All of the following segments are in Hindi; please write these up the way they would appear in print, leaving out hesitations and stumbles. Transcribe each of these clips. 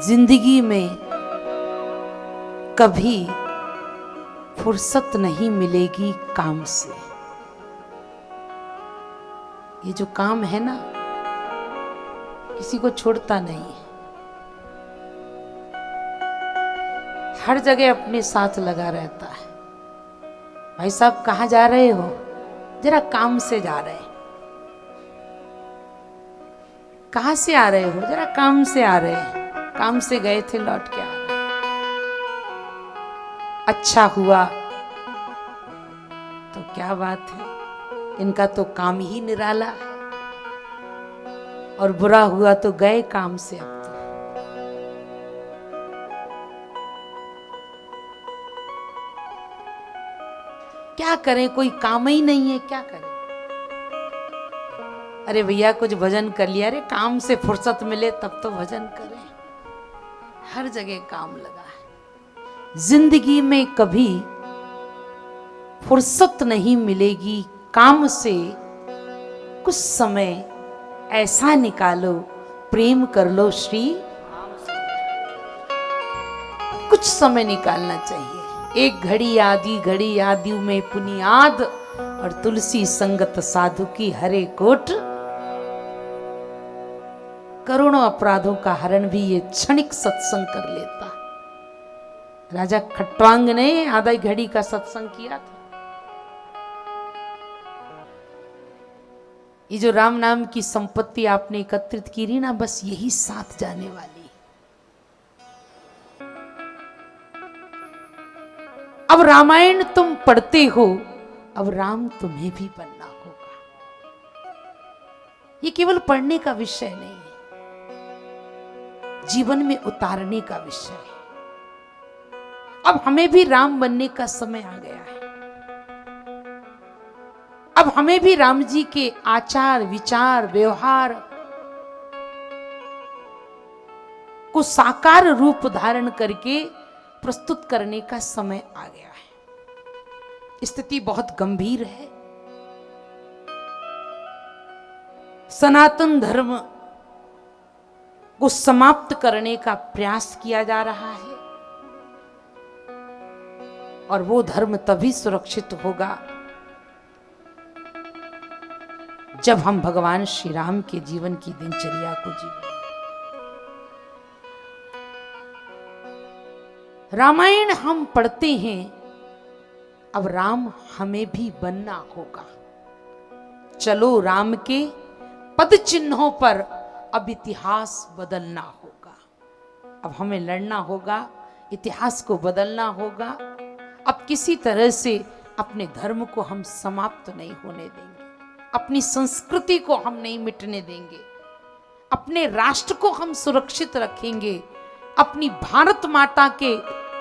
जिंदगी में कभी फुर्सत नहीं मिलेगी काम से। ये जो काम है ना, किसी को छोड़ता नहीं है, हर जगह अपने साथ लगा रहता है। भाई साहब कहाँ जा रहे हो? जरा काम से जा रहे हैं। कहाँ से आ रहे हो? जरा काम से आ रहे हैं। काम से गए थे, लौट के आ रहे। अच्छा हुआ तो क्या बात है, इनका तो काम ही निराला है। और बुरा हुआ तो गए काम से। अब तो क्या करें, कोई काम ही नहीं है, क्या करें? अरे भैया कुछ भजन कर लिया। अरे काम से फुर्सत मिले तब तो भजन करें। हर जगह काम लगा है। जिंदगी में कभी फुर्सत नहीं मिलेगी काम से। कुछ समय ऐसा निकालो, प्रेम कर लो श्री। कुछ समय निकालना चाहिए। एक घड़ी आदि में पुनियाद, और तुलसी संगत साधु की हरे कोट। करोड़ों अपराधों का हरण भी ये क्षणिक सत्संग कर लेता। राजा खट्वांग ने आधा घड़ी का सत्संग किया था। ये जो राम नाम की संपत्ति आपने एकत्रित की रही ना, बस यही साथ जाने वाली। अब रामायण तुम पढ़ते हो, अब राम तुम्हें भी बनना होगा। ये केवल पढ़ने का विषय नहीं है, जीवन में उतारने का विषय है। अब हमें भी राम बनने का समय आ गया है। अब हमें भी राम जी के आचार विचार व्यवहार को साकार रूप धारण करके प्रस्तुत करने का समय आ गया है। स्थिति बहुत गंभीर है। सनातन धर्म को समाप्त करने का प्रयास किया जा रहा है, और वो धर्म तभी सुरक्षित होगा जब हम भगवान श्री राम के जीवन की दिनचर्या को जीवें। रामायण हम पढ़ते हैं, अब राम हमें भी बनना होगा। चलो राम के पद चिन्हों पर अब इतिहास बदलना होगा। अब हमें लड़ना होगा, इतिहास को बदलना होगा। अब किसी तरह से अपने धर्म को हम समाप्त नहीं होने देंगे, अपनी संस्कृति को हम नहीं मिटने देंगे, अपने राष्ट्र को हम सुरक्षित रखेंगे। अपनी भारत माता के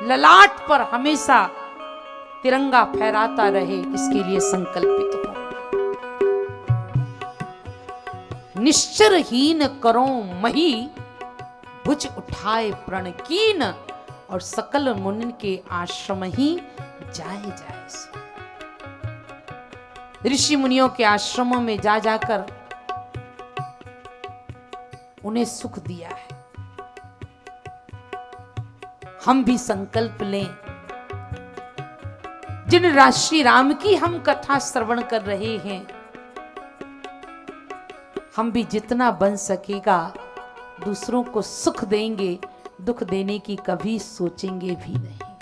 ललाट पर हमेशा तिरंगा फहराता रहे, इसके लिए संकल्पित हो। निश्चरहीन करो मही, भुज उठाए प्रण कीन, और सकल मुनि के आश्रम ही जाए जाए सो। ऋषि मुनियों के आश्रमों में जा जाकर उन्हें सुख दिया है। हम भी संकल्प लें, जिन श्री राम की हम कथा श्रवण कर रहे हैं, हम भी जितना बन सकेगा दूसरों को सुख देंगे, दुख देने की कभी सोचेंगे भी नहीं।